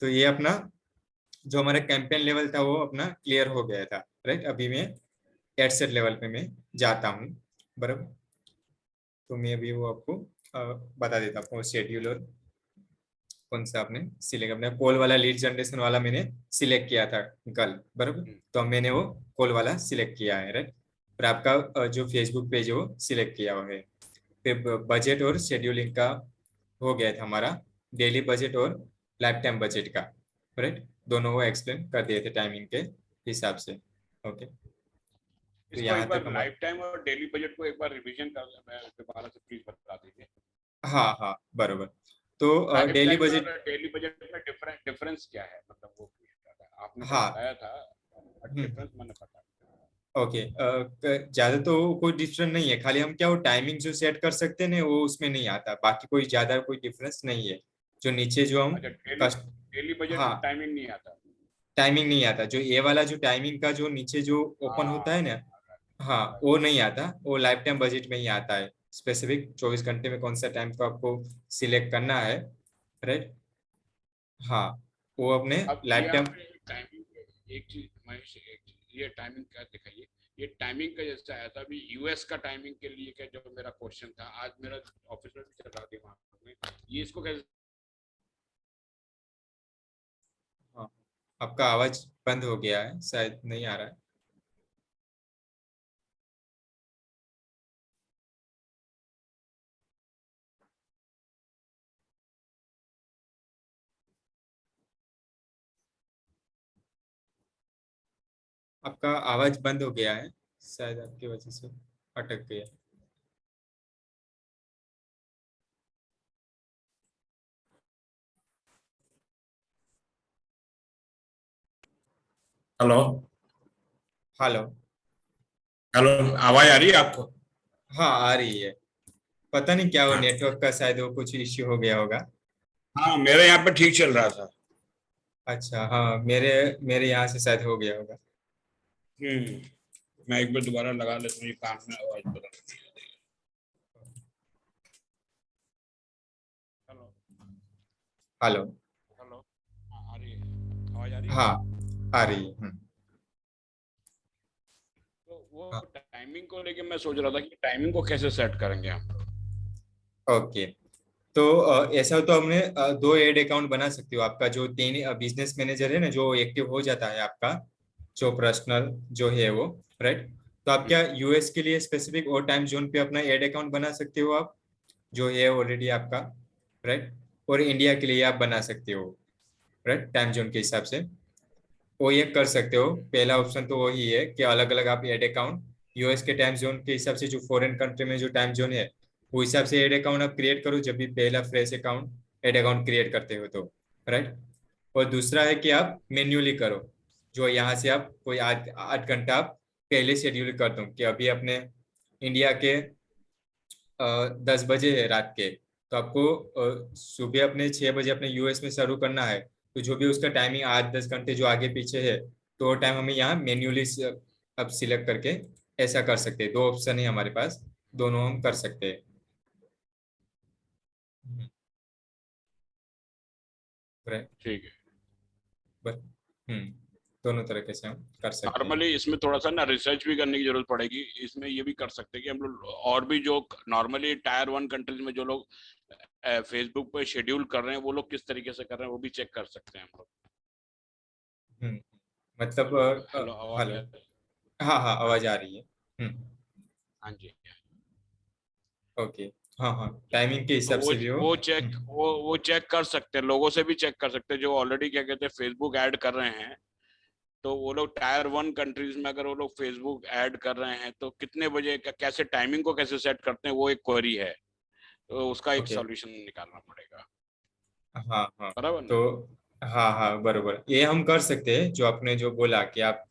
तो ये अपना जो हमारा कैंपेन लेवल था वो अपना क्लियर हो गया था, राइट। अभी मैं एडसेट लेवल पे मैं जाता हूँ, बराबर। तो मैं अभी वो आपको बता देता हूँ शेड्यूल और कौन सा आपने सिलेक्ट, अपने कॉल वाला लीड जनरेशन वाला मैंने सिलेक्ट किया था कल, बराबर। तो मैंने वो कॉल वाला सिलेक्ट किया है, राइट। और आपका जो फेसबुक पेज है वो सिलेक्ट किया हुआ है। फिर बजट और शेड्यूलिंग का हो गया था हमारा, डेली बजट और लाइफ टाइम बजट का, राइट। दोनों वो एक्सप्लेन कर दिए थे टाइमिंग के हिसाब से। ओके, तो इसको एक यहाँ तक बार हमारा, लाइफ टाइम और डेली बजट को एक बार रिवीजन कर दोबारा से प्लीज बता दीजिए। हाँ हाँ बरोबर। तो लाइफ डेली टाइम बजट, और डेली बजट में डिफरेंस क्या है, मतलब वो पूछ रहा था, आपने तो हाँ। बताया था बट हम्म, डिफरेंस मैंने पता। ओके। ज्यादा तो कोई डिफरेंस नहीं है, खाली हम क्या वो टाइमिंग जो सेट कर सकते हैं ना वो उसमें नहीं आता, बाकी कोई ज्यादा कोई डिफरेंस नहीं है। जो नीचे जो हम अच्छा, डेली कस्ट, डेली बजट हाँ, में टाइमिंग नहीं आता। टाइमिंग नहीं आता। जो ए वाला जो टाइमिंग का जो नीचे जो ओपन होता है हाँ, ना, हाँ वो नहीं आता, वो लाइफ टाइम बजट में ही आता है। स्पेसिफिक 24 घंटे में कौन सा टाइम को आपको सिलेक्ट करना है, राइट। हाँ, वो अपने अब ये लाइफ टाइम, आपने टाइमिंग, एक चीज महेश, एक चीज ये टाइमिंग का दिखाइए। ये टाइमिंग का जैसा आया था अभी यूएस का टाइमिंग के लिए, क्या जो मेरा क्वेश्चन था आज मेरा ऑफिस में भी चल रहा दिमाग में, ये इसको कैसे। हाँ, आपका आवाज बंद हो गया है, शायद नहीं आ रहा है। आपका आवाज बंद हो गया है, शायद आपकी वजह से अटक गया। हेलो। हेलो। हेलो, आवाज आ रही है आपको? हाँ आ रही है। पता नहीं क्या वो हाँ नेटवर्क का शायद वो कुछ इश्यू हो गया होगा। हाँ, मेरे यहाँ पे ठीक चल रहा था। अच्छा, हाँ मेरे मेरे यहाँ से शायद हो गया होगा। मैं एक बार दोबारा लगा लेता हूँ, ये कान में आवाज बदल रही है। हेलो। हेलो। हेलो। हाँ, आ रही है, आवाज आ रही है। हाँ आ रही है। तो वो हाँ टाइमिंग को लेके मैं सोच रहा था कि टाइमिंग को कैसे सेट करेंगे हम लोग। ओके। तो ऐसा हो तो हमने दो एड अकाउंट बना सकते हो। आपका जो तीन बिजनेस मैनेजर है ना जो एक्टिव हो जाता है आपका, जो पर्सनल जो है वो, राइट। तो आप क्या यूएस के लिए स्पेसिफिक और टाइम जोन पे अपना एड अकाउंट बना सकते हो आप, जो है ऑलरेडी आपका, राइट। और इंडिया के लिए आप बना सकते हो, राइट, टाइम जोन के हिसाब से। वो ये कर सकते हो। पहला ऑप्शन तो वही है कि अलग अलग आप एड अकाउंट यूएस के टाइम जोन के हिसाब से, जो फॉरेन कंट्री में जो टाइम जोन है वो हिसाब से एड अकाउंट आप क्रिएट करो जब भी पहला fresh account ad account create करते हो तो, राइट। और दूसरा है कि आप मैन्युअली करो, जो यहाँ से आप कोई 8 8 घंटा आप पहले शेड्यूल कर दो कि अभी अपने इंडिया के 10 बजे है रात के, तो आपको सुबह अपने 6 बजे अपने यूएस में शुरू करना है। तो जो भी उसका टाइमिंग 8 10 घंटे जो आगे पीछे है, तो वो टाइम हमें यहाँ मैन्युअली अब सिलेक्ट करके ऐसा कर सकते हैं। दो ऑप्शन है हमारे पास, दोनों हम कर सकते हैं। हम्म, right? ठीक है। बस, दोनों तरीके से हम कर सकते हैं। नॉर्मली इसमें थोड़ा सा ना रिसर्च भी करने की जरूरत पड़ेगी। इसमें ये भी कर सकते हैं कि हम लोग और भी जो नॉर्मली टायर वन कंट्रीज में जो लोग फेसबुक पे शेड्यूल कर रहे हैं वो लोग किस तरीके से कर रहे हैं वो भी चेक कर सकते हैं हम लोग। हम्म, मतलब हेलो। हेलो, आवाज हेलो। आ रही हाँ हाँ है? हाँ आवाज आ रही है। हाँ जी। ओके। हाँ हाँ, तो टाइमिंग के तो हिसाब से भी हो। वो चेक वो चेक कर सकते हैं, लोगों से भी चेक कर सकते हैं जो ऑलरेडी क्या कहते हैं फेसबुक ऐड कर रहे हैं। तो वो लोग टायर वन कंट्रीज में अगर वो लोग फेसबुक ऐड कर रहे हैं तो कितने बजे कैसे टाइमिंग को कैसे सेट करते हैं, वो एक क्वेरी है। तो उसका एक ओके। सॉल्यूशन निकालना पड़ेगा। हाँ हाँ। बराबर तो ना। हाँ हाँ बरोबर, ये हम कर सकते हैं जो आपने जो बोला कि आप,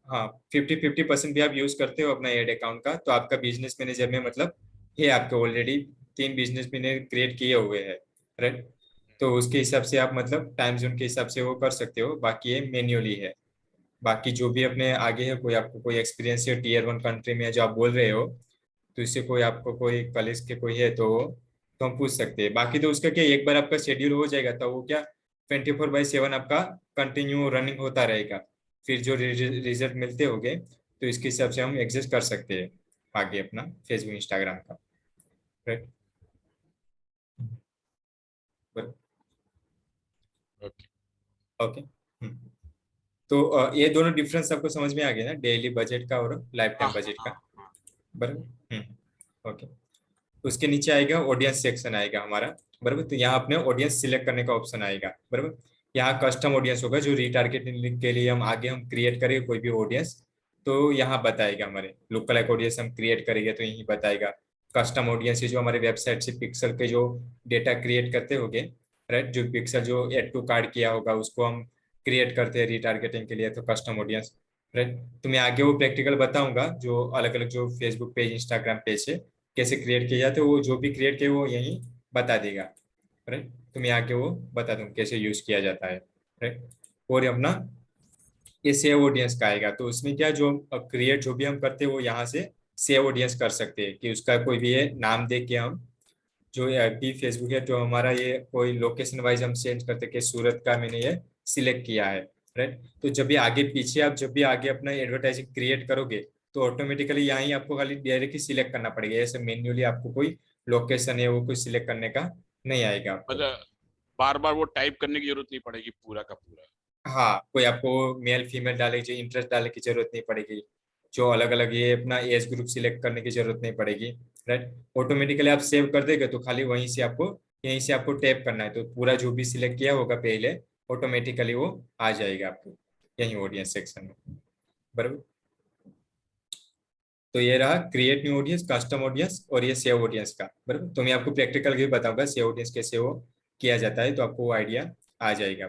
हाँ 50-50% भी आप यूज करते हो अपना एड अकाउंट का, तो आपका बिजनेस मैनेजर में मतलब है आपके ऑलरेडी 3 बिजनेस मैनेजर क्रिएट किए हुए हैं, राइट। तो उसके हिसाब से आप मतलब टाइम जोन के हिसाब से वो कर सकते हो, बाकी ये मैन्युअली है। बाकी जो भी अपने आगे है, कोई आपको कोई एक्सपीरियंस है टीयर 1 कंट्री में जो आप बोल रहे हो, तो इससे कोई आपको कोई कॉलेज के कोई है तो हम पूछ सकते हैं। बाकी तो उसका क्या एक बार आपका शेड्यूल हो जाएगा तो वो क्या 24/7 आपका कंटिन्यू रनिंग होता रहेगा। फिर जो रिजल्ट मिलते होंगे तो इसके हिसाब से हम एडजस्ट कर सकते हैं आगे अपना फेसबुक इंस्टाग्राम का, राइट। ओके। ओके। तो ये दोनों डिफरेंस आपको समझ में आ गया ना, डेली बजट का और लाइफ हाँ टाइम बजट हाँ का, हाँ। बराबर। ओके। उसके नीचे आएगा ऑडियंस सेक्शन आएगा हमारा, बराबर। तो यहाँ अपने ऑडियंस सिलेक्ट करने का ऑप्शन आएगा, बराबर। यहाँ कस्टम ऑडियंस होगा जो रिटारगेटिंग के लिए हम आगे हम क्रिएट करेंगे कोई भी ऑडियंस, तो यहाँ बताएगा हमारे लोकल ऑडियंस हम क्रिएट करेंगे तो यही बताएगा। कस्टम ऑडियंस जो हमारे वेबसाइट से पिक्सल के जो डेटा क्रिएट करते होंगे, राइट, जो पिक्सल जो एड टू कार्ड किया होगा उसको हम क्रिएट करते हैं रिटारगेटिंग के लिए, तो कस्टम ऑडियंस, राइट। तो मैं आगे वो प्रैक्टिकल बताऊंगा जो अलग अलग जो फेसबुक पेज इंस्टाग्राम पेज है कैसे क्रिएट किए जाते हैं, वो जो भी क्रिएट किए वो यही बता देगा, राइट। तो मैं आगे वो बता दूँ कैसे यूज किया जाता है, राइट। और अपना ये सेव ऑडियंस का आएगा, तो उसमें क्या जो क्रिएट जो भी हम करते हैं वो यहाँ से सेव ऑडियंस कर सकते हैं कि उसका कोई भी ये नाम दे के हम जो भी फेसबुक है जो हमारा ये कोई लोकेशन वाइज हम चेंज करते कि सूरत का मैंने ये सिलेक्ट किया है, राइट। तो जब भी आगे पीछे आप जब भी आगे अपना एडवर्टाइजिंग क्रिएट करोगे तो ऑटोमेटिकली यहाँ ही आपको खाली डायरेक्ट ही सिलेक्ट करना पड़ेगा, ऐसे मैन्युअली आपको कोई लोकेशन है वो कोई सिलेक्ट करने का नहीं आएगा आपको। मतलब बार बार वो टाइप करने की जरूरत नहीं पड़ेगी पूरा का पूरा। हाँ, कोई आपको मेल फीमेल डाले जो इंटरेस्ट डालने की जरूरत नहीं पड़ेगी, जो अलग अलग ये अपना एज ग्रुप सिलेक्ट करने की जरूरत नहीं पड़ेगी, राइट। ऑटोमेटिकली आप सेव कर देंगे तो खाली वहीं से आपको यहीं से आपको टैप करना है तो पूरा जो भी सिलेक्ट किया होगा पहले ऑटोमेटिकली वो आ जाएगा आपको यही ऑडियंस सेक्शन में, बराबर। तो ये रहा create new audience, custom audience और ये सेव ऑडियंस का, बराबर। तो मैं आपको प्रैक्टिकल भी बताऊंगा सेव ऑडियंस कैसे वो किया जाता है तो आपको वो आइडिया आ जाएगा,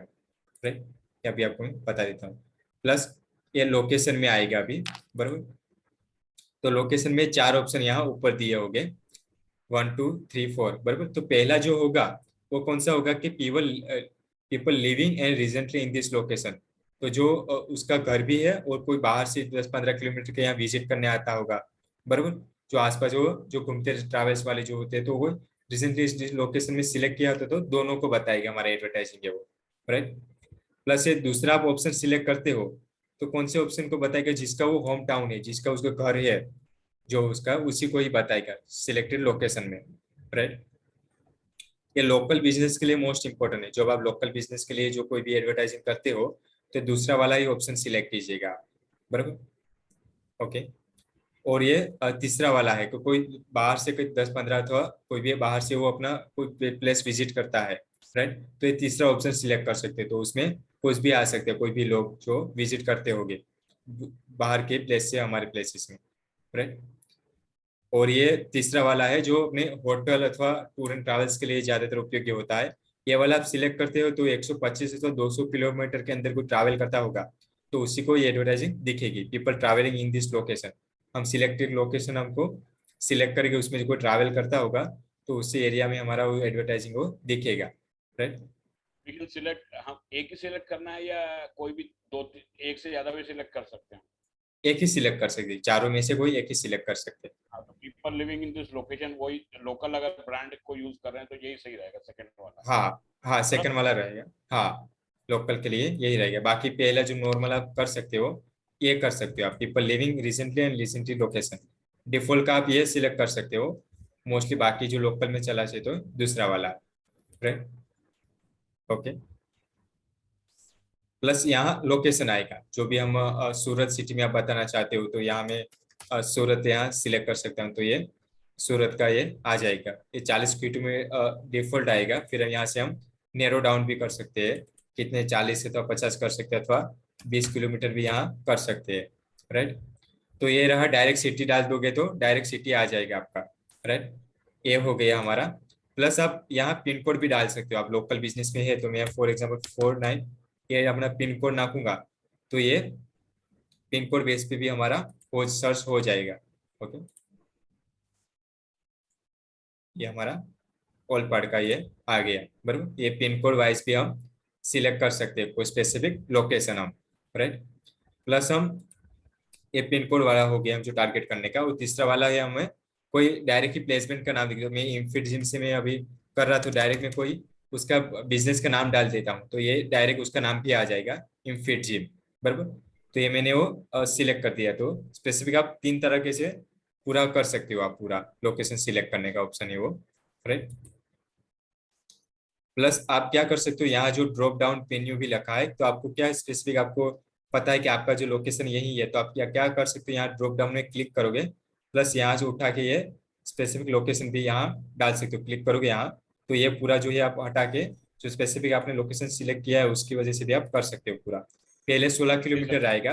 राइट। अभी आपको मैं बता देता हूँ। प्लस ये लोकेशन में आएगा अभी, बराबर। तो लोकेशन में 4 ऑप्शन यहाँ ऊपर दिए होंगे 1 2 3 4, बराबर। तो पहला जो होगा वो कौन सा होगा कि people people living and recently in this location, तो जो उसका घर भी है और कोई बाहर से 10-15 किलोमीटर के यहाँ विजिट करने आता होगा, बराबर। जो आसपास जो घूमते ट्रैवल्स वाले जो होते हैं तो वो रिसेंटली इस लोकेशन में सिलेक्ट किया होता तो दोनों को बताएगा हमारा एडवर्टाइजिंग है वो, राइट। प्लस ये दूसरा आप ऑप्शन सिलेक्ट करते हो तो कौन से ऑप्शन को बताएगा जिसका वो होम टाउन है, जिसका उसका घर है जो उसका उसी को ही बताएगा सिलेक्टेड लोकेशन में, राइट। ये लोकल बिजनेस के लिए मोस्ट इंपॉर्टेंट है, जब आप लोकल बिजनेस के लिए जो कोई भी एडवर्टाइजिंग करते हो तो दूसरा वाला ही ऑप्शन सिलेक्ट कीजिएगा, बराबर। ओके। और ये तीसरा वाला है कि कोई बाहर से कोई 10-15 अथवा कोई भी बाहर से वो अपना कोई प्लेस विजिट करता है, राइट। तो ये तीसरा ऑप्शन सिलेक्ट कर सकते हैं तो उसमें कुछ भी आ सकते हैं कोई भी लोग जो विजिट करते होंगे बाहर के प्लेस से हमारे प्लेसेस में, राइट। और ये तीसरा वाला है जो अपने होटल अथवा टूर एंड ट्रैवल्स के लिए ज्यादातर उपयोगी होता है। ये वाला आप सिलेक्ट करते हो तो 125 से 200 किलोमीटर के अंदर कोई ट्रैवल करता होगा तो उसी को ये एडवर्टाइजिंग दिखेगी, people travelling in this location. हम सिलेक्टेड लोकेशन हमको सिलेक्ट करके उसमें कोई ट्रैवल करता होगा तो उसी एरिया में हमारा वो एडवर्टाइजिंग वो दिखेगा, राइट। लेकिन सिलेक्ट हम एक ही सिलेक्ट करना है या कोई भी एक से ज्यादा भी सिलेक्ट कर सकते हैं? एक ही सिलेक्ट कर सकते हैं, चारों में से कोई एक ही सिलेक्ट कर सकते हैं। हाँ, तो people living in this location वही लोकल अगर ब्रांड को यूज कर रहे हैं तो यही सही रहेगा सेकंड वाला, हाँ हाँ, है ना? सेकंड वाला रहेगा। हाँ, लोकल के लिए यही रहेगा, बाकी पहला जो नॉर्मल आप कर सकते हो ये कर सकते हो आप people living recently and recently location, default का आप ये सिलेक्ट कर सकते हो मोस्टली, बाकी जो लोकल में चला चाहिए तो दूसरा वाला, राइट। ओके। प्लस यहाँ लोकेशन आएगा जो भी हम सूरत सिटी में आप बताना चाहते हो तो यहाँ में सूरत यहाँ सिलेक्ट कर सकते हैं तो ये सूरत का ये आ जाएगा, ये 40 फीट में डिफॉल्ट आएगा। फिर यहाँ से हम नैरो डाउन भी कर सकते हैं, कितने 40 से तो 50 कर सकते हैं अथवा 20 किलोमीटर भी यहाँ कर सकते हैं, राइट। तो ये रहा, डायरेक्ट सिटी डाल दोगे तो डायरेक्ट सिटी आ जाएगा आपका, राइट। ये हो गया हमारा। प्लस आप यहाँ पिन कोड भी डाल सकते हो, आप लोकल बिजनेस में है तो मैं फॉर एग्जाम्पल 49 ये अपना पिन कोड नाखूंगा तो ये पिन कोड बेस पे भी हमारा खोज सर्च हो जाएगा। ओके, ये हमारा ऑल पार्ट का ये आ गया, बराबर। ये पिन कोड वाइज भी हम सिलेक्ट कर सकते हैं कोई स्पेसिफिक लोकेशन हम, राइट। प्लस हम ये पिन कोड वाला हो गया हम जो टारगेट करने का, और तीसरा वाला है हमें कोई डायरेक्टली प्लेसमेंट का नाम दिख, मैं इंफिट जिम से मैं अभी कर रहा था डायरेक्ट में कोई उसका बिजनेस का नाम डाल देता हूँ तो ये डायरेक्ट उसका नाम भी आ जाएगा, इनफिट जिम, बराबर। तो ये मैंने वो सिलेक्ट कर दिया। तो स्पेसिफिक आप 3 तरीके से पूरा कर सकते हो, आप पूरा लोकेशन सिलेक्ट करने का ऑप्शन है वो, राइट। प्लस आप क्या कर सकते हो, यहाँ जो ड्रॉप डाउन मेन्यू भी रखा है, तो आपको क्या स्पेसिफिक आपको पता है कि आपका जो लोकेशन यही है, तो आप क्या क्या कर सकते हो, यहाँ ड्रॉप डाउन में क्लिक करोगे, प्लस यहाँ से उठा के ये स्पेसिफिक लोकेशन भी यहाँ डाल सकते हो, क्लिक करोगे यहाँ, तो ये पूरा जो है आप हटा के जो स्पेसिफिक आपने लोकेशन सिलेक्ट किया है उसकी वजह से भी आप कर सकते हो पूरा। पहले 16 जी सर, किलोमीटर आएगा।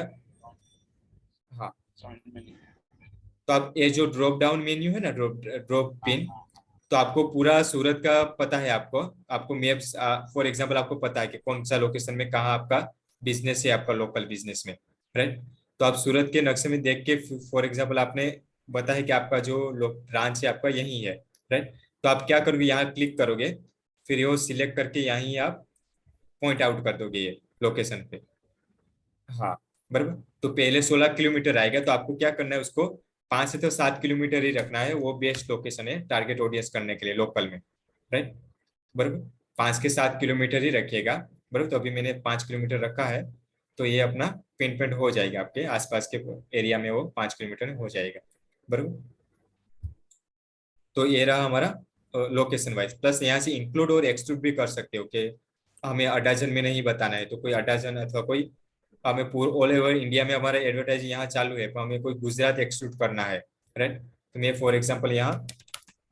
हाँ, समझ में नहीं आया। तो आप ये जो ड्रॉप डाउन मेन्यू है ना, ड्रॉप ड्रॉप हाँ पिन, हाँ तो आपको पूरा सूरत का पता है, आपको आपको मैप्स फॉर एग्जांपल आपको पता है कि कौन सा लोकेशन में कहाँ आपका बिजनेस है, आपका लोकल बिजनेस में, राइट। तो आप सूरत के नक्शे में देख के फॉर एग्जांपल आपने बताया है कि आपका जो ब्रांच है आपका यही है, राइट। तो आप क्या करोगे, यहाँ क्लिक करोगे, फिर ये सिलेक्ट करके यहीं आप पॉइंट आउट कर दोगे ये लोकेशन पे। हाँ, बराबर। तो पहले 16 किलोमीटर आएगा, तो आपको क्या करना है, उसको 5 से तो 7 किलोमीटर ही रखना है, वो बेस्ट लोकेशन है टारगेट ऑडियंस करने के लिए लोकल में, राइट, बराबर। 5 के 7 किलोमीटर ही रखिएगा, बराबर। तो अभी मैंने 5 किलोमीटर रखा है, तो ये अपना पिन पॉइंट हो जाएगा, आपके आसपास के एरिया में वो 5 किलोमीटर में हो जाएगा, बराबर। तो ये रहा हमारा लोकेशन वाइज। प्लस यहाँ से इंक्लूड और एक्सक्लूड भी कर सकते हो कि हमें अडाजन में नहीं बताना है, तो कोई अडाजन अथवा कोई हमें पूरे ऑल ओवर इंडिया में हमारा एडवर्टाइज यहाँ चालू है, तो हमें कोई गुजरात एक्सक्लूड करना है, राइट। तो मैं फॉर एग्जांपल यहाँ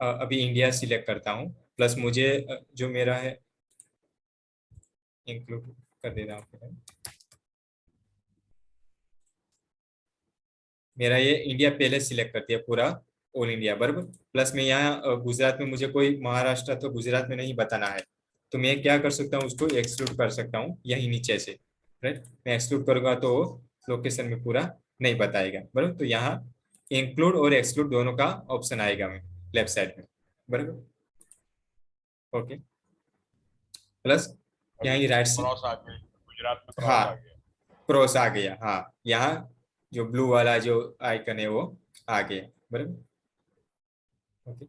अभी इंडिया सिलेक्ट करता हूँ, प्लस मुझे जो मेरा है इंक्लूड कर देता हूँ, मेरा ये इंडिया पहले सिलेक्ट करती है पूरा ऑल इंडिया, बराबर। प्लस मैं यहाँ गुजरात में मुझे कोई महाराष्ट्र तो गुजरात में नहीं बताना है, तो मैं क्या कर सकता हूँ, उसको एक्सक्लूड कर सकता हूँ यही नीचे से, राइट। मैं एक्सक्लूड करूंगा तो लोकेशन में पूरा नहीं बताएगा, बराबर। तो यहाँ इंक्लूड और एक्सक्लूड दोनों का ऑप्शन आएगा में लेफ्ट साइड में, बराबर। ओके, प्लस यहाँ अभी ये राइट से, क्रॉस आ गया, गुजरात में क्रॉस हाँ, आ गया। क्रॉस आ गया, हाँ, यहाँ जो ब्लू वाला जो आइकन है वो आ गया, बराबर। ओके,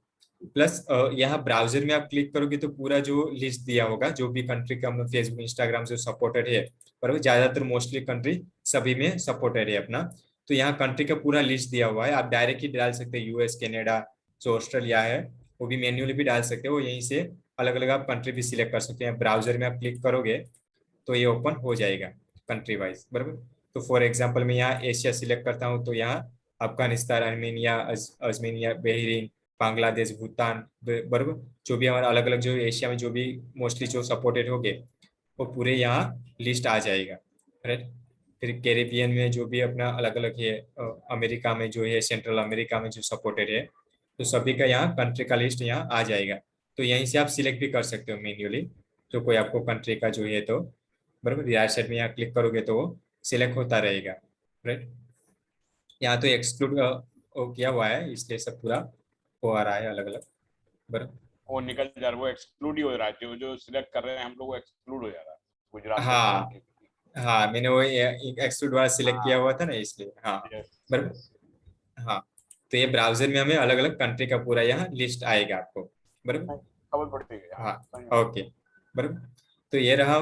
प्लस यहाँ ब्राउजर में आप क्लिक करोगे तो पूरा जो लिस्ट दिया होगा जो भी कंट्री का मतलब फेसबुक इंस्टाग्राम से सपोर्टेड है, पर ज्यादातर मोस्टली कंट्री सभी में सपोर्टेड है अपना। तो यहाँ कंट्री का पूरा लिस्ट दिया हुआ है, आप डायरेक्ट ही डाल सकते हैं, यूएस, कनाडा, जो ऑस्ट्रेलिया है वो भी मैन्युअली भी डाल सकते हो, यहीं से अलग अलग आप कंट्री भी सिलेक्ट कर सकते हैं। ब्राउजर में आप क्लिक करोगे तो ये ओपन हो जाएगा कंट्री वाइज, बराबर। तो फॉर एग्जाम्पल मैं यहाँ एशिया सिलेक्ट करता हूँ, तो यहाँ अफगानिस्तान, अर्मेनिया, अजमेनिया, बहरीन, बांग्लादेश, भूटान, बराबर, जो भी हमारा अलग अलग जो एशिया में जो भी मोस्टली जो सपोर्टेड हो गए वो पूरे यहाँ लिस्ट आ जाएगा, राइट। फिर कैरिबियन में जो भी अपना अलग अलग है, अमेरिका में जो है, सेंट्रल अमेरिका में जो सपोर्टेड है, तो सभी का यहाँ कंट्री का लिस्ट यहाँ आ जाएगा। तो यहीं से आप सिलेक्ट भी कर सकते हो मैन्युअली, तो कोई आपको कंट्री का जो है तो, बराबर, राइट साइड में यहाँ क्लिक करोगे तो वो सिलेक्ट होता रहेगा, राइट। यहाँ तो एक्सक्लूड किया हुआ है इसलिए सब पूरा हो आ रहा है अलग अलग, बराबर। वो निकल जा रहा है, वो एक्सक्लूड ही हो रहा है, जो सिलेक्ट कर रहे हैं हम लोग वो एक्सक्लूड हो जा रहा है, गुजरात और हाँ, कंट्री। हाँ, मैंने वो एक्सक्लूड वाला सिलेक्ट किया हाँ, हुआ था ना इसलिए, हाँ, यस बराबर। यस। हाँ, तो ये ब्राउजर में हमें अलग अलग कंट्री का पूरा यहाँ लिस्ट आएगा आपको, बराबर। खबर पड़ती है, हाँ हाँ, समझ में। ओके, बराबर। तो ये रहा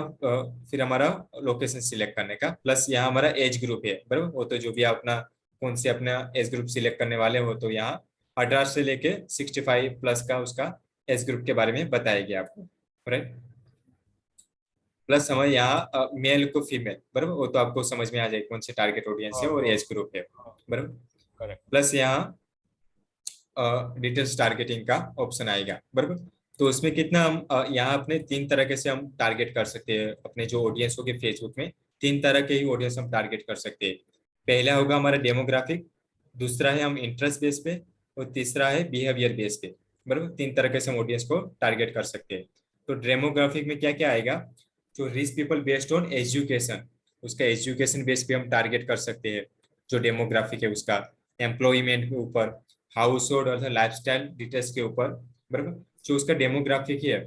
फिर हमारा लोकेशन सिलेक्ट करने का। प्लस यहाँ हमारा एज ग्रुप है, बराबर। वो तो जो भी आप अपना कौन से अपना एज ग्रुप सिलेक्ट करने वाले हो, तो यहाँ 18 से लेके 65 प्लस का उसका एज ग्रुप के बारे में बताएगी आपको, राइट। प्लस हमारे यहाँ मेल को फीमेल, बराबर, वो तो आपको समझ में आ जाएगा कौन से टारगेट ऑडियंस है और एज ग्रुप है, बराबर। करेक्ट। प्लस यहाँ डिटेल्स टारगेटिंग का ऑप्शन आएगा, बराबर। तो उसमें कितना हम यहाँ अपने 3 तरह से हम टारगेट कर सकते हैं अपने जो ऑडियंस होगी फेसबुक में, 3 तरह के ही ऑडियंस हम टारगेट कर सकते हैं। पहला होगा हमारा डेमोग्राफिक, दूसरा है हम इंटरेस्ट बेस पे, और तीसरा है बिहेवियर बेस पे, बराबर। 3 तरह से हम ऑडियंस को टारगेट कर सकते हैं। तो डेमोग्राफिक में क्या क्या आएगा, जो rich people based on education, उसका एजुकेशन बेस पे हम टारगेट कर सकते हैं जो डेमोग्राफिक है उसका। एम्प्लॉयमेंट के ऊपर, हाउस होल्ड और लाइफस्टाइल डिटेल्स के ऊपर, बराबर, जो उसका डेमोग्राफिक है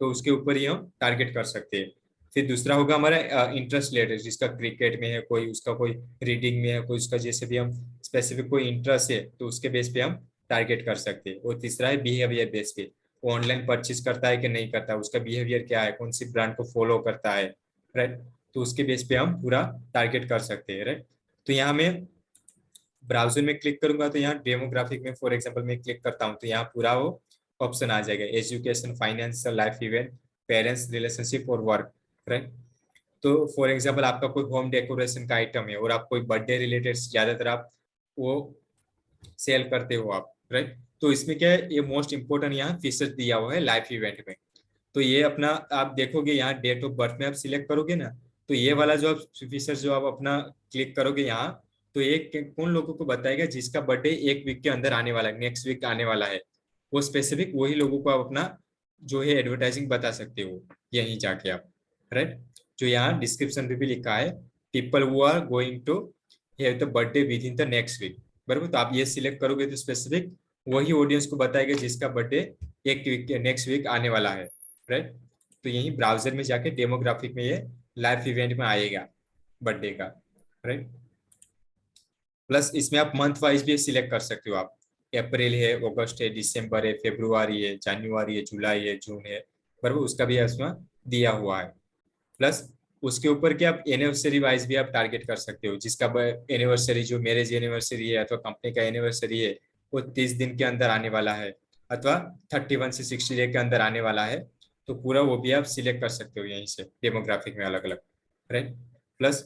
तो उसके ऊपर ही हम टारगेट कर सकते हैं। फिर दूसरा होगा हमारा इंटरेस्ट रिलेटेड, जिसका क्रिकेट में है कोई, उसका कोई रीडिंग में है कोई, उसका जैसे भी हम स्पेसिफिक कोई इंटरेस्ट है तो उसके बेस पे हम टारगेट कर सकते हैं। और तीसरा है बिहेवियर बेस पे, वो ऑनलाइन परचेज करता है कि नहीं करता है, उसका बिहेवियर क्या है, कौन सी ब्रांड को फॉलो करता है, राइट। तो उसके बेस पे हम पूरा टारगेट कर सकते हैं, राइट। तो यहाँ मैं ब्राउजर में क्लिक करूंगा तो यहाँ डेमोग्राफिक में फॉर एग्जांपल मैं क्लिक करता हूँ तो यहाँ पूरा वो ऑप्शन आ जाएगा, education, financial, life event, parents, relationship और वर्क, राइट। तो फॉर एग्जांपल आपका कोई होम डेकोरेशन का आइटम है और आप कोई बर्थडे रिलेटेड ज्यादातर आप वो सेल करते हो आप, राइट। तो इसमें क्या है, ये मोस्ट इंपोर्टेंट यहाँ फीचर दिया हुआ है लाइफ इवेंट में। तो ये अपना आप देखोगे यहाँ डेट ऑफ बर्थ में आप सिलेक्ट करोगे ना, तो ये वाला जो आप फीचर जो आप अपना क्लिक करोगे यहाँ, तो ये कौन लोगों को बताएगा जिसका बर्थडे एक वीक के अंदर आने वाला है, नेक्स्ट वीक आने वाला है, वो स्पेसिफिक वही लोगों को आप अपना जो है एडवर्टाइजिंग बता सकते हो यहीं जाके आप, राइट। जो यहाँ डिस्क्रिप्शन में भी लिखा है, people who are going to have the birthday within the next week, बराबर। तो आप ये सिलेक्ट करोगे तो स्पेसिफिक वही ऑडियंस को बताएगा जिसका बर्थडे एक वीक नेक्स्ट वीक आने वाला है, राइट। तो यही ब्राउजर में जाके डेमोग्राफिक में ये लाइव इवेंट में आएगा बर्थडे का, राइट। प्लस इसमें आप मंथ वाइज भी सिलेक्ट कर सकते हो आप, अप्रैल है, अगस्त है, दिसंबर है, फरवरी है, जनवरी है, जुलाई है, जून है, बराबर, उसका भी इसमें दिया हुआ है। प्लस उसके ऊपर के आप एनिवर्सरी वाइज भी आप टारगेट कर सकते हो, जिसका एनिवर्सरी जो मैरिज एनिवर्सरी है अथवा कंपनी का एनिवर्सरी है वो 30 दिन के अंदर आने वाला है अथवा 31 से 60 डे के अंदर आने वाला है, तो पूरा वो भी आप सिलेक्ट कर सकते हो यहीं से डेमोग्राफिक में अलग अलग, राइट। प्लस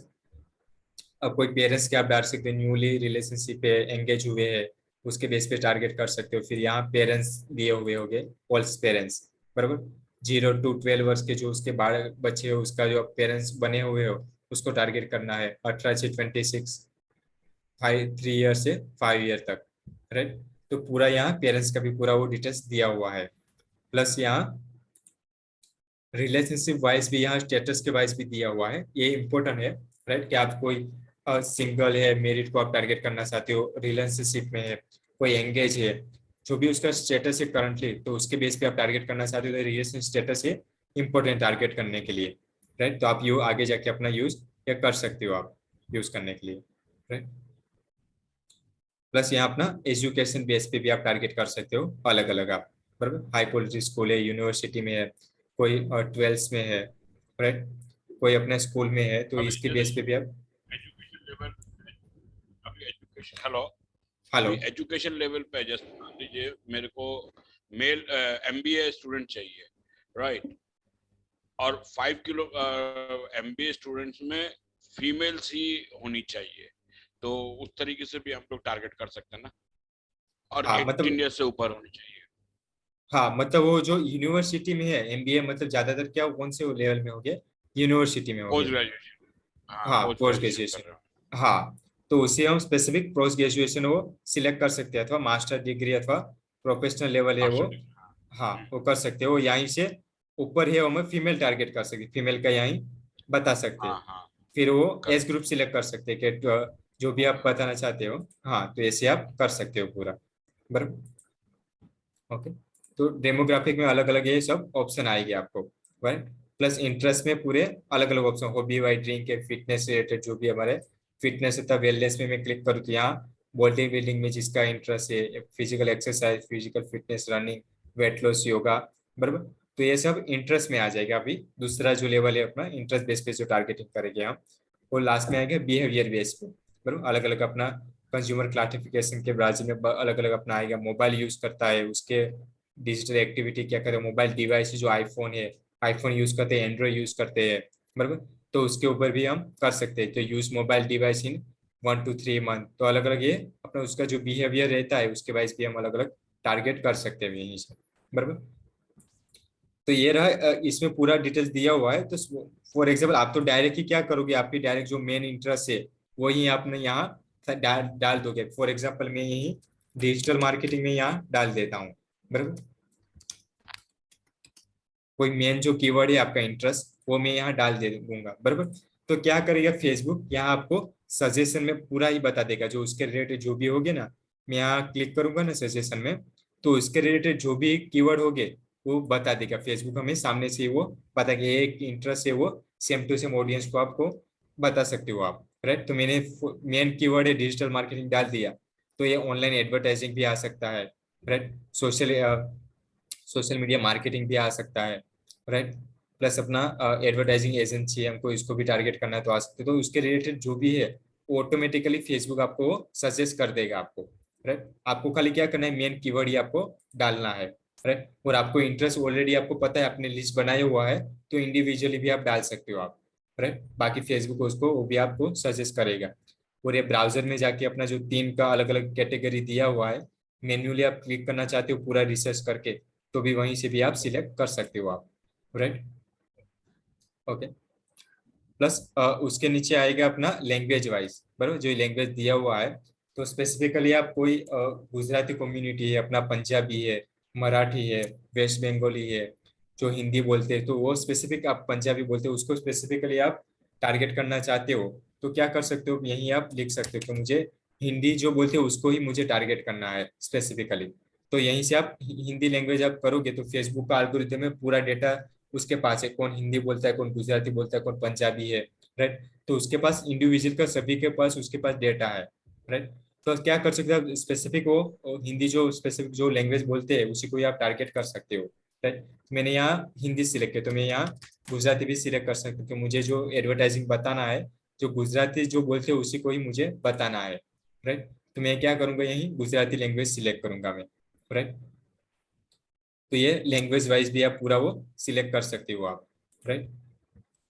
अब कोई पेरेंट्स के आप डाल सकते हो, न्यूली रिलेशनशिप है, एंगेज हुए हैं, उसके बेस पे टारगेट कर सकते हो। फिर यहाँ पेरेंट्स दिए हुए होंगे, फॉल्स पेरेंट्स, बराबर, 0 to 12 वर्ष के जो उसके बच्चे हो उसका जो पेरेंट्स बने हुए हो उसको टारगेट करना है, 18 से 26, 3 ईयर से 5 ईयर तक, राइट। तो पूरा यहाँ पेरेंट्स का भी पूरा वो डिटेल्स दिया हुआ है। प्लस यहाँ रिलेशनशिप वाइज भी यहाँ स्टेटस के वाइज भी दिया हुआ है, ये इंपॉर्टेंट है, राइट। कि आप कोई सिंगल है, मेरिट को आप टारगेट करना चाहते हो, रिलेशनशिप में है, कोई एंगेज है, जो भी उसका स्टेटस है करंटली, तो उसके बेस पे आप टारगेट करना चाहते हो, तो रिलेशन स्टेटस है इंपॉर्टेंट टारगेट करने के लिए, राइट। तो आप यू आगे जाके अपना यूज या कर सकते हो आप यूज करने के लिए, राइट। प्लस यहाँ अपना एजुकेशन बेस पे भी आप टारगेट कर सकते हो अलग अलग आप, बराबर। हाई क्वालिटी स्कूल है, यूनिवर्सिटी में है, कोई 12th में है, राइट, कोई अपने स्कूल में है, तो इसके बेस पे भी आप एजुकेशन लेवल, अभी एजुकेशन, हेलो, हेलो, अभी एजुकेशन लेवल पे जैसे मान लीजिए मेरे को मेल एमबीए स्टूडेंट चाहिए, राइट, और 5 किलो एमबीए स्टूडेंट्स में फीमेल्स ही होनी चाहिए, तो उस तरीके से भी हम लोग टारगेट कर सकते हैं ना, और हाँ 18 मतलब, ईयर से ऊपर होनी चाहिए। हाँ मतलब वो जो यूनिवर्सिटी में है एमबीए, मतलब ज्यादातर क्या कौन से लेवल में हो गया, यूनिवर्सिटी में हो पोस्ट गया, ग्रेजुएशन, हाँ हाँ पोस्ट पोस्ट ग्रेजुएशन कर ग्रेजुएशन, रहे हो। हाँ। तो उसे हम स्पेसिफिक पोस्ट ग्रेजुएशन वो सिलेक्ट कर सकते हैं, अथवा मास्टर डिग्री अथवा प्रोफेशनल लेवल है वो, मास्टर डिग्री, हाँ। हाँ वो कर सकते हो। यहीं से ऊपर है वो हमें फीमेल टारगेट कर सकते, फीमेल का यहीं बता सकते हैं। हाँ हाँ, फिर वो एज करेक्ट, ग्रुप सिलेक्ट कर सकते हैं कि जो भी आप ओके, बताना चाहते हो, हाँ तो ऐसे आप कर सकते हो पूरा, बराबर। ओके, तो डेमोग्राफिक में अलग अलग ये सब ऑप्शन आएंगे आपको, राइट। प्लस इंटरेस्ट में पूरे अलग अलग ऑप्शन, हॉबी वाइड ड्रिंक है, फिटनेस रिलेटेड जो भी हमारे फिटनेस होता है, वेलनेस में मैं क्लिक करूँ तो यहाँ बॉडी बिल्डिंग में जिसका इंटरेस्ट है, physical exercise, physical fitness, running, weight loss, yoga, बराबर। तो ये सब इंटरेस्ट में आ जाएगा। अभी दूसरा जो लेवल है अपना इंटरेस्ट बेस पे जो टारगेटिंग करेंगे हम, और लास्ट में आएगा बिहेवियर बेस पे, बराबर। अलग अलग अपना कंज्यूमर क्लासिफिकेशन के ब्राउजिंग में अलग अलग अपना आएगा, मोबाइल यूज करता है, उसके डिजिटल एक्टिविटी क्या करे, मोबाइल डिवाइस जो आईफोन है, आईफोन यूज करते हैं, एंड्रॉइड यूज करते हैं, बराबर। तो उसके ऊपर भी हम कर सकते हैं, तो use mobile device in 1 to 3 month, तो अलग अलग ये अपना उसका जो बिहेवियर रहता है उसके वाइज भी हम अलग अलग टारगेट कर सकते हैं यहीं से, बराबर। तो ये रहा, इसमें पूरा डिटेल्स दिया हुआ है। तो फॉर एग्जाम्पल आप तो डायरेक्ट ही क्या करोगे, आपकी डायरेक्ट जो मेन इंटरेस्ट है वही आपने यहाँ डाल दोगे। फॉर एग्जाम्पल मैं यही डिजिटल मार्केटिंग में यहाँ डाल देता हूँ, बराबर। कोई मेन जो कीवर्ड है आपका इंटरेस्ट वो मैं यहाँ डाल दे दूंगा, बराबर। तो क्या करेगा फेसबुक, यहाँ आपको सजेशन में पूरा ही बता देगा, जो उसके रिलेटेड जो भी होगे ना, मैं यहाँ क्लिक करूंगा ना सजेशन में, तो उसके रिलेटेड जो भी कीवर्ड होगे वो बता देगा फेसबुक हमें सामने से, वो बता कि एक इंटरेस्ट है वो सेम टू सेम ऑडियंस को आपको बता सकते हो आप, राइट। तो मैंने मेन कीवर्ड है डिजिटल मार्केटिंग डाल दिया, तो ये ऑनलाइन एडवर्टाइजिंग भी आ सकता है, right. Social social media marketing भी आ सकता है, राइट। प्लस अपना एडवर्टाइजिंग एजेंसी है, हमको इसको भी टारगेट करना है तो आ सकते हैं। तो उसके रिलेटेड जो भी है वो ऑटोमेटिकली फेसबुक आपको सजेस्ट कर देगा आपको, राइट। आपको खाली क्या करना है, मेन कीवर्ड ही आपको डालना है, राइट। और आपको इंटरेस्ट ऑलरेडी आपको पता है, आपने लिस्ट बनाया हुआ है, तो इंडिविजुअली भी आप डाल सकते हो आप, राइट। बाकी फेसबुक उसको वो भी आपको सजेस्ट करेगा। और ये ब्राउजर में जाके अपना जो 3 का अलग अलग कैटेगरी दिया हुआ है, मैन्युअली आप क्लिक करना चाहते हो पूरा रिसर्च करके, तो भी वहीं से भी आप सिलेक्ट कर सकते हो आप, राइट। ओके। प्लस उसके नीचे आएगा अपना लैंग्वेज वाइज, बराबर, जो लैंग्वेज दिया हुआ है। तो स्पेसिफिकली आप कोई गुजराती कम्युनिटी है, अपना पंजाबी है, मराठी है, वेस्ट बंगाली है, जो हिंदी बोलते हैं, तो वो स्पेसिफिक आप पंजाबी बोलते हो, उसको स्पेसिफिकली आप टारगेट करना चाहते हो, तो क्या कर सकते हो, यहीं आप लिख सकते हो कि मुझे हिंदी जो बोलते हो उसको ही मुझे टारगेट करना है स्पेसिफिकली। तो यहीं से आप हिंदी लैंग्वेज आप करोगे तो फेसबुक का एल्गोरिथम में पूरा डेटा उसके पास है, कौन हिंदी बोलता है, कौन गुजराती बोलता है, कौन पंजाबी है, राइट। तो उसके पास इंडिविजुअल का सभी के पास उसके पास डेटा है, राइट। तो क्या कर सकते हो, स्पेसिफिक वो हिंदी जो स्पेसिफिक जो लैंग्वेज बोलते हैं उसी को ही आप टारगेट कर सकते हो, राइट। मैंने यहाँ हिंदी सिलेक्ट किया, तो मैं यहाँ गुजराती भी सिलेक्ट कर सकता हूँ कि मुझे जो एडवर्टाइजिंग बताना है, जो गुजराती जो बोलते हैं उसी को ही मुझे बताना है, राइट। तो मैं क्या करूंगा, यही गुजराती लैंग्वेज सिलेक्ट करूंगा मैं, राइट। तो ये लैंग्वेज वाइज भी आप पूरा वो सिलेक्ट कर सकते हो आप, राइट।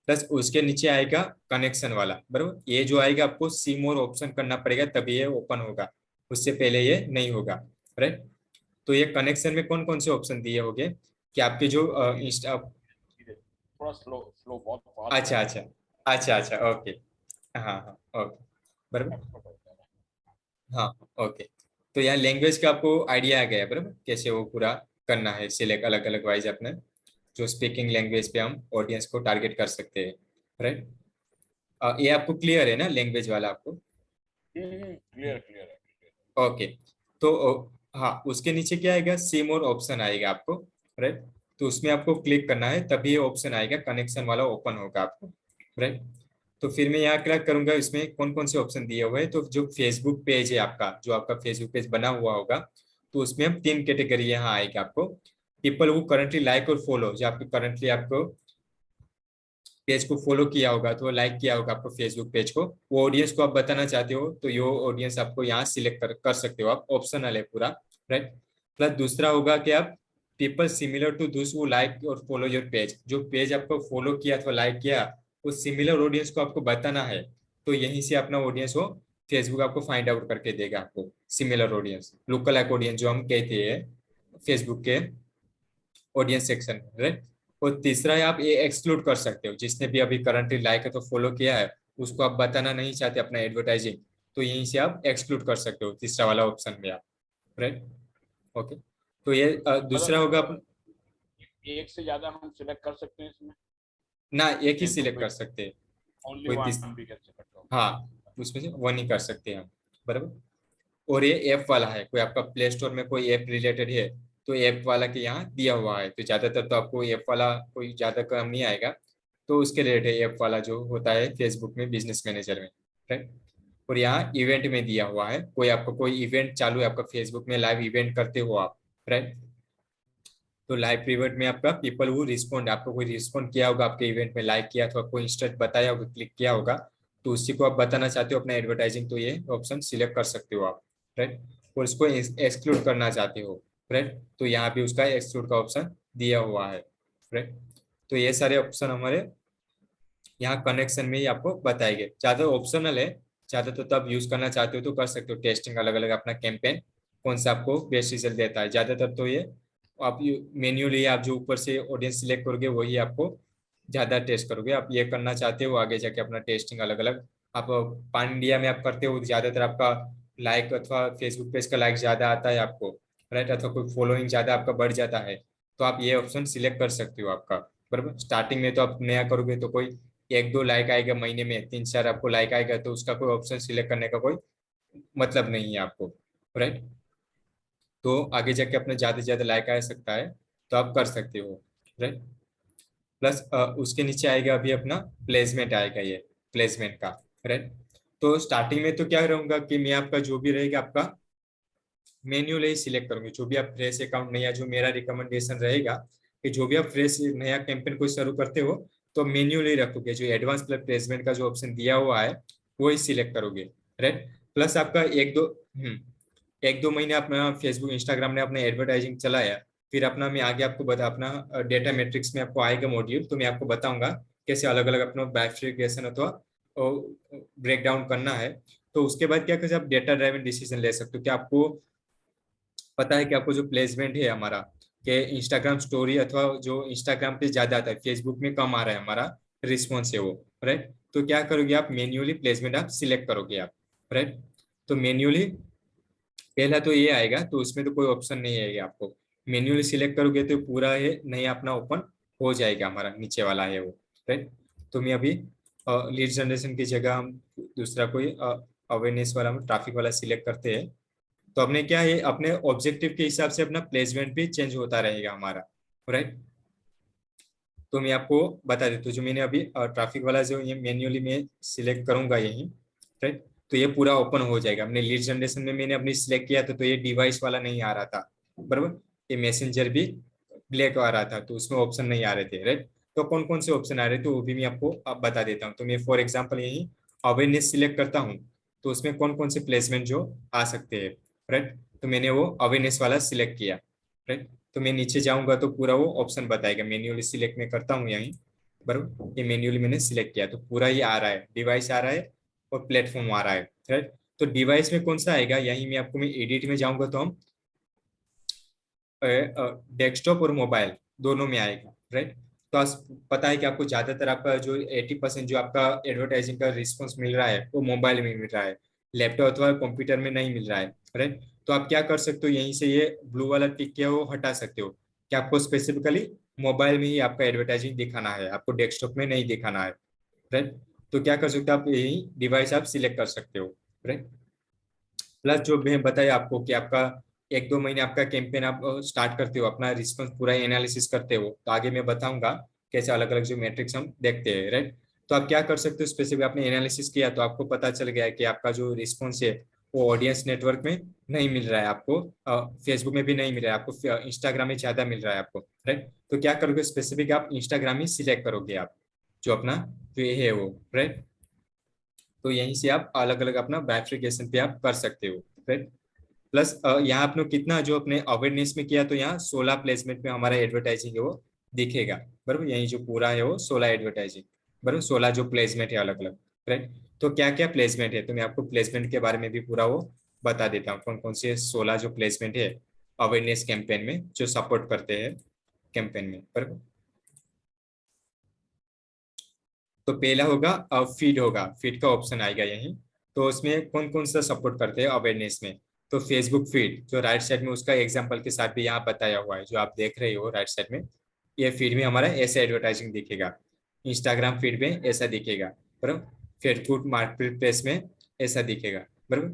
प्लस उसके नीचे आएगा कनेक्शन वाला, बराबर। ये जो आएगा आपको सी मोर ऑप्शन करना पड़ेगा तभी ये ओपन होगा, उससे पहले ये नहीं होगा, राइट। तो ये कनेक्शन में कौन कौन से ऑप्शन दिए होंगे कि आपके जो इंस्टा, थोड़ा स्लो स्लो, बहुत फास्ट अच्छा है। अच्छा, अच्छा अच्छा, ओके, हाँ हाँ, ओके, बराबर, हाँ, ओके। तो यहाँ लैंग्वेज का आपको आइडिया आ गया, बराबर, कैसे वो पूरा करना है सिलेक्ट अलग अलग वाइज अपने, जो स्पीकिंग लैंग्वेज पे हम ऑडियंस को टारगेट कर सकते हैं, राइट। ये आपको क्लियर है ना लैंग्वेज वाला आपको? क्लियर क्लियर है। ओके। तो हाँ, उसके नीचे क्या आएगा, सी मोर ऑप्शन आएगा आपको, राइट। तो उसमें आपको क्लिक करना है तभी ये ऑप्शन आएगा, कनेक्शन वाला ओपन होगा आपको, राइट। तो फिर मैं यहाँ क्लिक करूंगा, इसमें कौन कौन से ऑप्शन दिए हुए हैं, तो जो फेसबुक पेज है आपका, जो आपका फेसबुक पेज बना हुआ होगा, तो उसमें हम 3 कैटेगरी यहाँ आएगा आपको। पीपल वो करंटली लाइक और फॉलो, जो आपको करंटली आपको पेज को फॉलो किया होगा, तो लाइक किया होगा आपको फेसबुक पेज को, वो ऑडियंस को आप बताना चाहते हो, तो ये ऑडियंस आपको यहाँ सिलेक्ट कर सकते हो आप, ऑप्शनल है पूरा, राइट। प्लस दूसरा होगा कि आप पीपल सिमिलर टू दूस वो लाइक और फॉलो योर पेज, जो पेज आपको फॉलो किया अथवा लाइक किया, वो सिमिलर ऑडियंस को आपको बताना है, तो यहीं से अपना ऑडियंस हो फेसबुक आपको फाइंड आउट करके देगा आपको, similar audience, local like audience जो हम कहते हैं फेसबुक के ऑडियंस सेक्शन, राइट। और तीसरा है आप ये एक्सक्लूड कर सकते हो, जिसने भी अभी करंटली लाइक है तो फॉलो किया है, उसको आप बताना नहीं चाहते अपना एडवर्टाइजिंग, तो यहीं से आप एक्सक्लूड कर सकते हो तीसरा वाला ऑप्शन में आप, राइट। ओके। तो ये दूसरा होगा मतलब एक से ज्यादा हम सिलेक्ट कर सकते हैं इसमें? ना, एक ही फेसबुक सिलेक्ट पे कर सकते हैं, ओनली कोई वन भी कर सकता हूँ? हाँ, उसमें से वन ही कर सकते हैं हम, बराबर। और ये ऐप वाला है, कोई आपका प्ले स्टोर में कोई ऐप रिलेटेड है, तो ऐप वाला के यहाँ दिया हुआ है, तो ज्यादातर तो आपको ऐप वाला कोई ज्यादा काम नहीं आएगा, तो उसके रिलेटेड ऐप वाला जो होता है फेसबुक में बिजनेस मैनेजर में, राइट। और यहाँ इवेंट में दिया हुआ है, कोई आपको कोई इवेंट चालू है आपका फेसबुक में, लाइव इवेंट करते हो आप, राइट। तो लाइव इवेंट में आपका पीपल वो रिस्पॉन्ड, आपको कोई रिस्पॉन्ड किया होगा आपके इवेंट में, लाइक किया तो आपको इंस्टेंट बताया होगा, क्लिक किया होगा, तो उसी को आप बताना चाहते हो अपना एडवर्टाइजिंग, तो ये ऑप्शन सिलेक्ट कर सकते हो आप, राइट। और इसको एक्सक्लूड करना चाहते हो, राइट, तो यहाँ भी उसका एक्सक्लूड का ऑप्शन दिया हुआ है, राइट। तो ये सारे ऑप्शन हमारे यहाँ कनेक्शन में ही आपको बताएंगे, ज्यादा ऑप्शनल है, ज्यादा तो तब यूज करना चाहते हो तो कर सकते हो, टेस्टिंग अलग अलग अपना कैंपेन कौन सा आपको बेस्ट रिजल्ट देता है, ज्यादातर तो ये आप मेन्यूली आप जो ऊपर से ऑडियंस सिलेक्ट करोगे वही आपको ज्यादा टेस्ट करोगे, आप ये करना चाहते हो आगे जाके अपना टेस्टिंग अलग अलग, आप पान इंडिया में आप करते हो ज्यादातर आपका लाइक अथवा फेसबुक पेज का लाइक ज्यादा आता है आपको, राइट, अथवा कोई फॉलोइंग ज्यादा आपका बढ़ जाता है, तो आप ये ऑप्शन सिलेक्ट कर सकते हो आपका, बराबर। स्टार्टिंग में तो आप नया करोगे तो कोई 1-2 लाइक आएगा महीने में, 3-4 आपको लाइक आएगा, तो उसका कोई ऑप्शन सिलेक्ट करने का कोई मतलब नहीं है आपको, राइट। तो आगे जाके अपने ज्यादा से ज्यादा लाइक आ सकता है, तो आप कर सकते हो, राइट। प्लस उसके नीचे आएगा अभी अपना प्लेसमेंट आएगा, ये प्लेसमेंट का, राइट। तो स्टार्टिंग में तो क्या रहूंगा कि मैं आपका जो भी रहेगा आपका मैन्युअली सिलेक्ट करोगे। जो भी आप फ्रेश अकाउंट नया, जो मेरा रिकमेंडेशन रहेगा कि जो भी आप फ्रेश नया कैंपेन कोई शुरू करते हो तो मैन्युअली रखोगे, जो एडवांस प्लेसमेंट का जो ऑप्शन दिया हुआ है वो ही सिलेक्ट करोगे, राइट। प्लस आपका एक दो महीने अपना फेसबुक इंस्टाग्राम ने अपना एडवर्टाइजिंग चलाया, फिर अपना मैं आगे आपको बता, अपना डेटा मैट्रिक्स में आपको आएगा मॉड्यूल, तो मैं आपको बताऊंगा कैसे अलग अलग अपना बाइफरकेशन अथवा ब्रेक डाउन करना है। तो उसके बाद क्या कैसे आप डेटा ड्राइवन डिसीजन ले सकते हो कि आपको पता है कि आपको जो प्लेसमेंट है हमारा कि इंस्टाग्राम स्टोरी अथवा जो इंस्टाग्राम पे ज्यादा आता है, फेसबुक में कम आ रहा है हमारा रिस्पॉन्स है वो, राइट। तो क्या करोगे आप, मैन्युअली प्लेसमेंट आप सिलेक्ट करोगे आप, राइट। तो मैन्युअली पहला तो ये आएगा, तो उसमें तो कोई ऑप्शन नहीं आएगा आपको। मैन्युअली सिलेक्ट करोगे तो पूरा है नया अपना ओपन हो जाएगा, हमारा नीचे वाला है वो, राइट। तो मैं अभी लीड जनरेशन की जगह हम दूसरा कोई अवेयरनेस वाला ट्रैफिक वाला सिलेक्ट करते हैं। तो अपने क्या है, अपने ऑब्जेक्टिव के हिसाब से अपना प्लेसमेंट भी चेंज होता रहेगा हमारा, राइट। तो मैं आपको बता देता हूँ, जो मैंने अभी ट्रैफिक वाला जो ये मैन्युअली मैं सिलेक्ट करूंगा यही, राइट। तो ये पूरा ओपन हो जाएगा। हमने लीड जनरेशन में मैंने अपनी सिलेक्ट किया था, तो ये डिवाइस वाला नहीं आ रहा था, बराबर। ये मैसेंजर भी ब्लैक आ रहा था, तो उसमें ऑप्शन नहीं आ रहे थे, राइट। तो कौन कौन से ऑप्शन आ रहे थे वो भी मैं आपको अब बता देता हूँ। तो मैं फॉर एग्जाम्पल यही अवेयरनेस सिलेक्ट करता हूँ, तो उसमें कौन कौन से प्लेसमेंट जो आ सकते हैं, राइट। तो मैंने वो अवेयरनेस वाला सिलेक्ट किया, राइट। तो मैं नीचे जाऊंगा तो पूरा वो ऑप्शन बताएगा। मैन्युअली सिलेक्ट में करता हूँ यहीं, बराबर। ये मैन्युअली मैंने सिलेक्ट किया तो पूरा ही आ रहा है, डिवाइस आ रहा है और प्लेटफॉर्म आ रहा है, राइट। तो डिवाइस में कौन सा आएगा, यहीं में आपको मैं एडिट में जाऊंगा तो हम डेस्कटॉप और मोबाइल दोनों में आएगा, राइट। तो पता है कि आपको ज्यादातर आपका जो 80% जो आपका एडवर्टाइजिंग का रिस्पॉन्स मिल रहा है वो मोबाइल में मिल रहा है, लैपटॉप अथवा कंप्यूटर में नहीं मिल रहा है, राइट। तो आप क्या कर सकते हो, यहीं से ये ब्लू वाला टिक किया वो हटा सकते हो कि आपको स्पेसिफिकली मोबाइल में ही आपका एडवर्टाइजिंग दिखाना है, आपको डेस्कटॉप में नहीं दिखाना है, राइट। तो क्या कर सकते हो आप, यही डिवाइस आप सिलेक्ट कर सकते हो, राइट। प्लस जो मैं बताया आपको कि आपका एक दो महीने आपका कैंपेन आप स्टार्ट करते हो, अपना रिस्पॉन्स पूरा एनालिसिस करते हो, तो आगे मैं बताऊंगा कैसे अलग अलग जो मैट्रिक्स हम देखते हैं, राइट। तो आप क्या कर सकते हो, स्पेसिफिक आपने एनालिसिस किया तो आपको पता चल गया है कि आपका जो रिस्पॉन्स है वो ऑडियंस नेटवर्क में नहीं मिल रहा है, आपको फेसबुक में भी नहीं मिल रहा है, आपको इंस्टाग्राम में ज्यादा मिल रहा है आपको, राइट। तो क्या करोगे, स्पेसिफिक आप इंस्टाग्राम ही सिलेक्ट करोगे आप, जो अपना जो ये है वो, राइट। तो यहीं से आप अलग अलग अपना बाइफरकेशन पे आप कर सकते हो, राइट। प्लस यहाँ आपने कितना जो अपने अवेयरनेस में किया, तो यहाँ 16 प्लेसमेंट में हमारा एडवर्टाइजिंग है वो दिखेगा, बराबर। यही जो पूरा है वो 16 एडवर्टाइजिंग, बराबर, 16 जो प्लेसमेंट है अलग अलग, राइट। तो क्या क्या प्लेसमेंट है, तो मैं आपको प्लेसमेंट के बारे में भी पूरा वो बता देता हूँ, कौन कौन से 16 जो प्लेसमेंट है अवेयरनेस कैंपेन में जो सपोर्ट करते हैं कैंपेन में, बराबर। तो पहला होगा फीड, होगा फीड का ऑप्शन आएगा यहीं। तो उसमें कौन कौन सा सपोर्ट करते हैं अवेयरनेस में, तो फेसबुक फीड जो राइट साइड में उसका एग्जांपल के साथ भी यहाँ बताया हुआ है, जो आप देख रहे हो राइट साइड में, ये फीड में हमारा ऐसा एडवर्टाइजिंग दिखेगा। इंस्टाग्राम फीड में ऐसा दिखेगा, बराबर। फेसबुक मार्केट प्लेस में ऐसा दिखेगा, बराबर।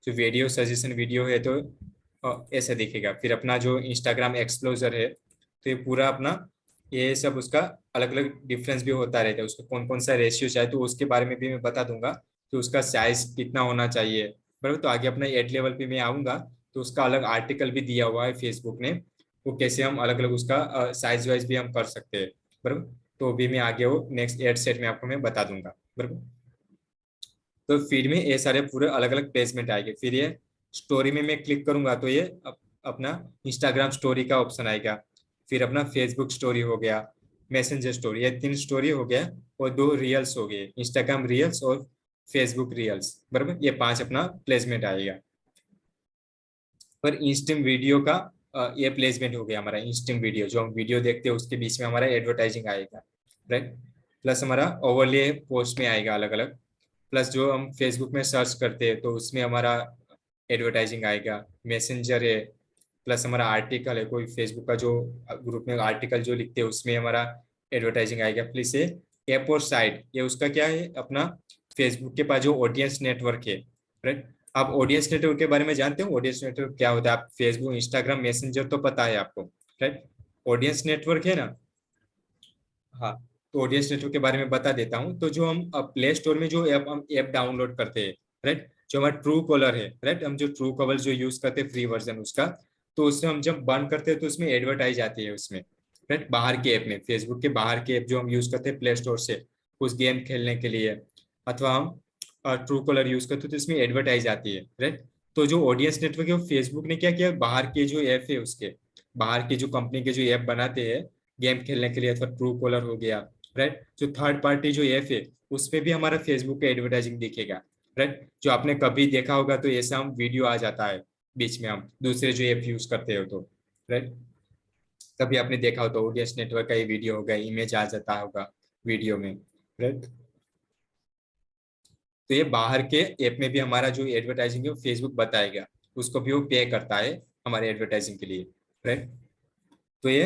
जो वीडियो सजेशन वीडियो है तो ऐसा दिखेगा। फिर अपना जो इंस्टाग्राम एक्सप्लोजर है, तो ये पूरा अपना ये सब उसका अलग अलग डिफरेंस भी होता रहता है, उसका कौन कौन सा रेशियो चाहिए तो उसके बारे में भी मैं बता दूंगा कि उसका साइज कितना होना चाहिए, बराबर। तो आगे अपना एड लेवल पे मैं आऊंगा तो उसका अलग आर्टिकल भी दिया हुआ है फेसबुक ने, वो कैसे हम अलग अलग उसका साइज वाइज भी हम कर सकते हैं, बराबर। तो भी मैं आगे वो नेक्स्ट एड सेट में आपको मैं बता दूंगा, बराबर। तो फीड में ये सारे पूरे अलग अलग प्लेसमेंट आएंगे। फिर ये स्टोरी में मैं क्लिक करूंगा तो ये अपना इंस्टाग्राम स्टोरी का ऑप्शन आएगा। फिर अपना फेसबुक स्टोरी हो गया, मैसेंजर स्टोरी, ये 3 स्टोरी हो गया और 2 रील्स हो गए, इंस्टाग्राम रील्स और फेसबुक रील्स, बराबर। ये 5 अपना प्लेसमेंट आएगा। पर इंस्टिंग वीडियो का ये प्लेसमेंट हो गया हमारा, इंस्टिंग वीडियो जो हम वीडियो देखते हैं उसके बीच में हमारा एडवर्टाइजिंग आएगा, राइट। प्लस हमारा ओवरले पोस्ट में आएगा अलग अलग। प्लस जो हम फेसबुक में सर्च करते हैं तो उसमें हमारा एडवर्टाइजिंग आएगा, मैसेंजर है। प्लस हमारा आर्टिकल है, कोई फेसबुक का जो ग्रुप में आर्टिकल जो लिखते हैं उसमें हमारा एडवर्टाइजिंग आएगा। प्लस ये ऐप और साइट, ये उसका क्या है अपना फेसबुक के पास जो ऑडियंस नेटवर्क है, राइट। आप ऑडियंस नेटवर्क के बारे में जानते हो, ऑडियंस नेटवर्क क्या होता है, आप फेसबुक इंस्टाग्राम मैसेंजर तो पता है आपको, राइट। ऑडियंस नेटवर्क है ना, हाँ। तो ऑडियंस नेटवर्क के बारे में बता देता हूँ। तो जो हम प्ले स्टोर में जो ऐप हम ऐप डाउनलोड करते हैं, राइट, जो हमारा ट्रू कॉलर है, राइट, हम जो ट्रू कॉलर जो यूज करते हैं फ्री वर्जन उसका, तो उससे हम जब बंद करते हैं तो उसमें एडवर्टाइज आती है उसमें, राइट, बाहर के ऐप में, फेसबुक के बाहर के ऐप जो हम यूज करते हैं प्ले स्टोर से उस गेम खेलने के लिए, अथवा हम ट्रू कॉलर यूज करते हैं तो इसमें एडवर्टाइज आती है, राइट। तो जो ऑडियंस नेटवर्क है वो फेसबुक ने क्या किया, बाहर के जो ऐप है उसके, बाहर के जो कंपनी के जो ऐप बनाते हैं गेम खेलने के लिए, अथवा ट्रू कॉलर हो गया, राइट, जो थर्ड पार्टी जो ऐप है उसपे भी हमारा फेसबुक का एडवर्टाइजिंग दिखेगा, राइट। जो आपने कभी देखा होगा तो ऐसा हम वीडियो आ जाता है बीच में, हम दूसरे जो ऐप यूज करते हो तो, राइट, कभी आपने देखा हो तो ऑडियंस नेटवर्क का ये वीडियो होगा, इमेज आ जाता होगा वीडियो में, राइट। तो ये बाहर के ऐप में भी हमारा जो एडवर्टाइजिंग है वो फेसबुक बताएगा, उसको भी वो पे करता है हमारे एडवर्टाइजिंग के लिए, राइट। तो ये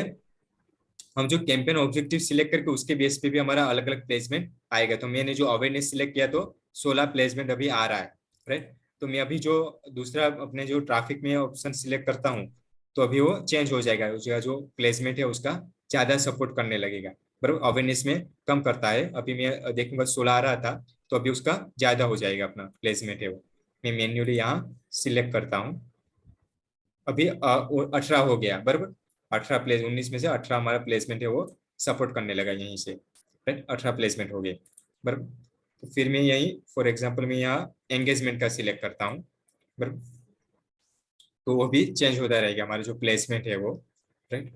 हम जो कैंपेन ऑब्जेक्टिव सिलेक्ट करके उसके बेस पे भी हमारा अलग अलग प्लेसमेंट आएगा। तो मैंने जो अवेयरनेस सिलेक्ट किया तो 16 प्लेसमेंट अभी आ रहा है, राइट। तो मैं अभी जो दूसरा अपने जो ट्रैफिक में ऑप्शन सिलेक्ट करता हूँ तो अभी वो चेंज हो जाएगा, उसका जो प्लेसमेंट है उसका ज्यादा सपोर्ट करने लगेगा, बराबर। अवेयरनेस में कम करता है, अभी मैं देखूंगा 16 आ रहा था तो अभी उसका ज्यादा हो जाएगा अपना प्लेसमेंट है वो। मैं मैन्युअली यहाँ सिलेक्ट करता हूँ, अभी 18 हो गया, बराबर। 19 में से 18 हमारा प्लेसमेंट है वो सपोर्ट करने लगा यहीं से, राइट, 18 प्लेसमेंट हो गए, बराबर। तो फिर मैं यही फॉर एग्जांपल मैं यहाँ एंगेजमेंट का सिलेक्ट करता हूँ, बराबर। तो वो भी चेंज होता रहेगा हमारा जो प्लेसमेंट है वो, राइट।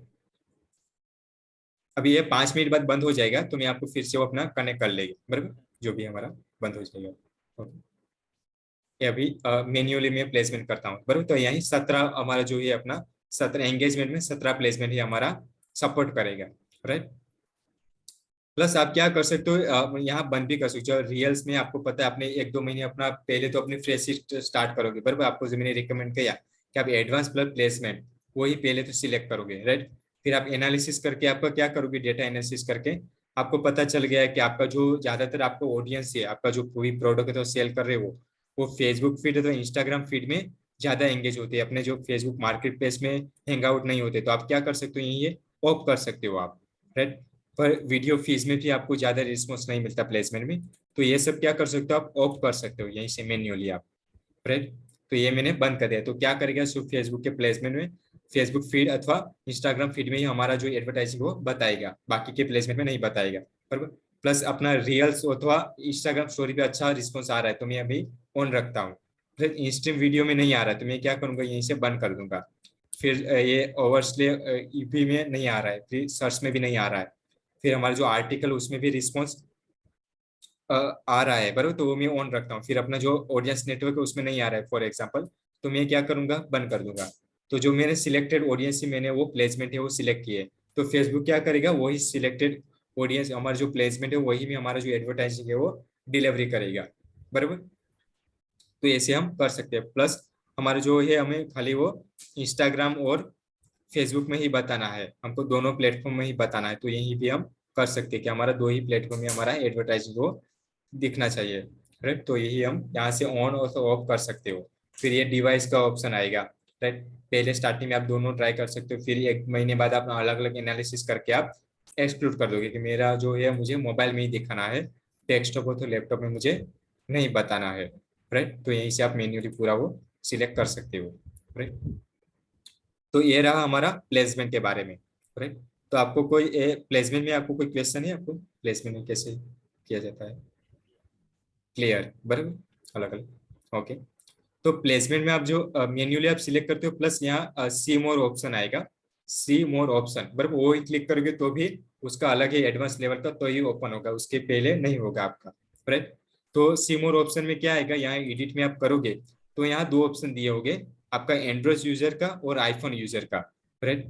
अभी ये 5 मिनट बाद बंद हो जाएगा तो मैं आपको फिर से वो अपना कनेक्ट कर लेगी, बराबर, जो भी हमारा बंद हो जाएगा। ओके, ये अभी मैन्युअली में प्लेसमेंट करता हूँ, बराबर। तो यही 17 हमारा जो है अपना 17 एंगेजमेंट में 17 प्लेसमेंट ही हमारा सपोर्ट करेगा, राइट। प्लस आप क्या कर सकते हो, यहाँ बंद भी कर सकते हो रियल्स में। आपको पता है आपने 1-2 महीने अपना पहले तो अपनी फ्रेश स्टार्ट करोगे, बराबर। आपको जो मैंने रिकमेंड किया कि आप एडवांस प्लस प्लेसमेंट वही पहले तो सिलेक्ट करोगे, राइट। फिर आप एनालिसिस करके आपका क्या करोगे, डेटा एनालिसिस करके आपको पता चल गया है कि आपका जो ज्यादातर आपका ऑडियंस है, आपका जो कोई प्रोडक्ट है तो सेल कर रहे हो वो फेसबुक फीड है तो इंस्टाग्राम फीड में ज्यादा एंगेज होते हैं, अपने जो फेसबुक मार्केट प्लेस में हैंग आउट नहीं होते। तो आप क्या कर सकते हो, ये ऑफ कर सकते हो आप, राइट। पर वीडियो फीस में भी आपको ज्यादा रिस्पॉन्स नहीं मिलता प्लेसमेंट में, तो ये सब क्या कर सकते हो आप ऑफ कर सकते हो यहीं से मैन्युअली आप, राइट। तो ये मैंने बंद कर दिया। तो क्या करेगा सिर्फ फेसबुक के प्लेसमेंट में, फेसबुक फीड अथवा इंस्टाग्राम फीड में ही हमारा जो एडवर्टाइजिंग वो बताएगा, बाकी के प्लेसमेंट में नहीं बताएगा, पर प्लस अपना रील्स अथवा इंस्टाग्राम स्टोरी पे अच्छा रिस्पॉन्स आ रहा है तो मैं अभी ऑन रखता हूँ। फिर इंस्ट्रीम वीडियो में नहीं आ रहा है तो मैं क्या करूंगा, यहीं से बंद कर दूंगा। फिर ये ओवरस्ले ईपी में नहीं आ रहा है, फिर सर्च में भी नहीं आ रहा है, फिर हमारा जो आर्टिकल उसमें भी रिस्पॉन्स आ रहा है, बराबर। तो वो मैं ऑन रखता हूँ। फिर अपना जो ऑडियंस नेटवर्क है उसमें नहीं आ रहा है फॉर एग्जांपल, तो मैं क्या करूंगा, बंद कर दूंगा। तो जो मैंने सिलेक्टेड ऑडियंस ही मैंने वो प्लेसमेंट है वो सिलेक्ट किए, तो फेसबुक क्या करेगा, वही सिलेक्टेड ऑडियंस हमारा जो प्लेसमेंट है वही में हमारा जो एडवर्टाइजिंग है वो डिलीवरी करेगा, बराबर। तो ऐसे हम कर सकते हैं। प्लस हमारा जो है हमें खाली वो इंस्टाग्राम और फेसबुक में ही बताना है, हमको दोनों प्लेटफॉर्म में ही बताना है। तो यही भी हम कर सकते हैं कि हमारा 2 ही प्लेटफॉर्म में हमारा एडवर्टाइजिंग को दिखना चाहिए, राइट। तो यही हम यहाँ से ऑन और ऑफ कर सकते हो। फिर ये डिवाइस का ऑप्शन आएगा, राइट। पहले स्टार्टिंग में आप दोनों ट्राई कर सकते हो, फिर 1 महीने बाद आप अलग अलग एनालिसिस करके आप एक्सक्लूड कर दोगे कि मेरा जो है मुझे मोबाइल में ही दिखाना है, डेस्कटॉप हो तो लैपटॉप में मुझे नहीं बताना है, राइट। तो यहीं से आप मैन्युअली पूरा वो सिलेक्ट कर सकते हो, राइट। तो ये रहा हमारा प्लेसमेंट के बारे में, राइट। तो आपको कोई प्लेसमेंट में आपको कोई क्वेश्चन है, आपको प्लेसमेंट में कैसे किया जाता है, क्लियर, बराबर, अलग अलग, ओके। तो प्लेसमेंट में आप जो मैन्युअली आप सिलेक्ट करते हो, प्लस यहाँ सी मोर ऑप्शन आएगा, सी मोर ऑप्शन, बराबर। वो ही क्लिक करोगे तो भी उसका अलग ही एडवांस लेवल का तो ही ओपन होगा, उसके पहले नहीं होगा आपका, राइट। तो सी मोर ऑप्शन में क्या आएगा, यहाँ एडिट में आप करोगे तो यहाँ 2 ऑप्शन दिए होंगे, आपका एंड्रॉइड यूजर का और आईफोन यूजर का, राइट।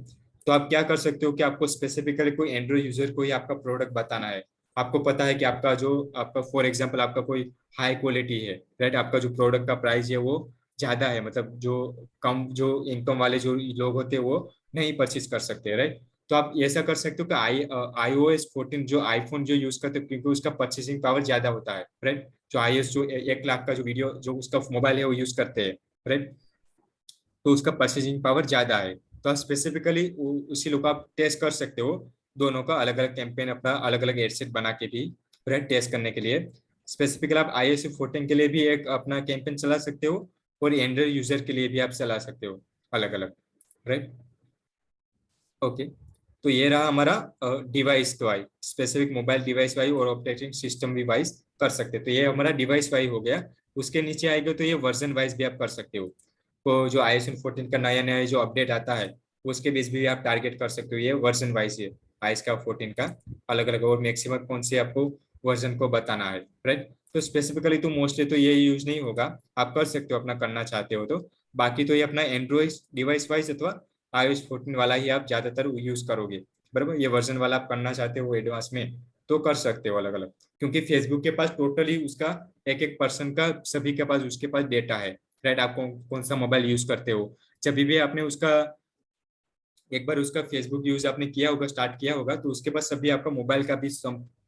तो आप क्या कर सकते हो कि आपको स्पेसिफिकली कोई एंड्रॉइड यूजर को ही आपका प्रोडक्ट बताना है। आपको पता है कि आपका जो आपका फॉर एग्जांपल आपका कोई हाई क्वालिटी है, राइट। आपका जो प्रोडक्ट का प्राइस है वो ज्यादा है, मतलब जो कम जो इनकम वाले जो लोग होते हैं वो नहीं परचेज कर सकते, राइट। तो आप ऐसा कर सकते हो कि iOS 14 जो आईफोन जो यूज करते हो, क्योंकि उसका परचेसिंग पावर ज्यादा होता है, राइट। जो iOS जो 1 लाख का जो वीडियो जो उसका मोबाइल है वो यूज करते हैं, राइट। तो उसका परचेसिंग पावर ज्यादा है। तो आप स्पेसिफिकली उसी लोग आप टेस्ट कर सकते हो, दोनों का अलग अलग कैंपेन अपना अलग अलग एडसेट बना के भी, राइट, टेस्ट करने के लिए। स्पेसिफिकली आप iOS 14 के लिए भी एक अपना कैंपेन चला सकते हो और एंड्रॉइड यूजर के लिए भी आप चला सकते हो अलग अलग, राइट। ओके, तो ये रहा हमारा device wise, specific mobile device wise और ऑपरेटिंग सिस्टम भी वाइज कर सकते हो। तो ये हमारा डिवाइस वाइज हो गया। उसके नीचे आएगा तो ये वर्जन वाइज भी आप कर सकते हो। तो जो iOS 14 का नया नया जो अपडेट आता है उसके बीच भी आप टारगेट कर सकते हो, ये वर्जन वाइज है iOS का 14 का अलग अलग, और मैक्सिमम कौन से आपको वर्जन को बताना है, राइट। तो स्पेसिफिकली तो मोस्टली तो ये यूज नहीं होगा, आप कर सकते हो अपना करना चाहते हो तो। बाकी तो ये अपना एंड्रॉइड डिवाइस वाइज अथवा iOS 14 वाला ही आप ज्यादातर यूज करोगे, बराबर। ये वर्जन वाला आप करना चाहते हो एडवांस में तो कर सकते हो अलग अलग, क्योंकि फेसबुक के पास टोटली उसका एक एक पर्सन का सभी के पास उसके पास डेटा है, राइट। आप कौन सा मोबाइल यूज करते हो, जब भी आपने उसका एक बार उसका फेसबुक यूज आपने किया होगा, स्टार्ट किया होगा, तो उसके पास सभी आपका मोबाइल का भी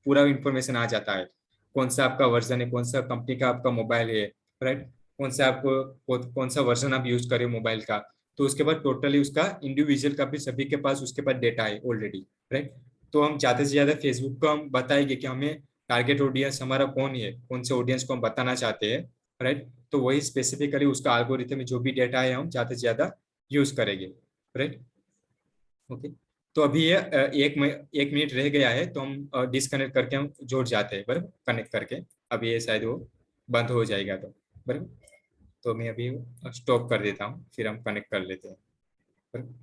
पूरा इंफॉर्मेशन आ जाता है। कौन सा आपका वर्जन है, कौन सा कंपनी का आपका मोबाइल है, राइट। कौन सा आपको कौन सा वर्जन आप यूज करें मोबाइल का, तो उसके बाद टोटली उसका इंडिविजुअल का भी सभी के पास उसके पास डेटा है ऑलरेडी, राइट। तो हम ज्यादा से ज्यादा फेसबुक को हम बताएंगे कि हमें टारगेट ऑडियंस हमारा कौन है, कौन से ऑडियंस को हम बताना चाहते हैं, राइट। तो वही स्पेसिफिकली उसका एल्गोरिथम में जो भी डेटा है हम ज्यादा से ज्यादा यूज करेंगे, राइट। ओके, तो अभी ये एक मिनट रह गया है, तो हम डिस्कनेक्ट करके हम जुड़ जाते हैं, बराबर, कनेक्ट करके। अभी ये शायद वो बंद हो जाएगा, तो बराबर। तो मैं अभी स्टॉप कर देता हूँ, फिर हम कनेक्ट कर लेते हैं, बराबर।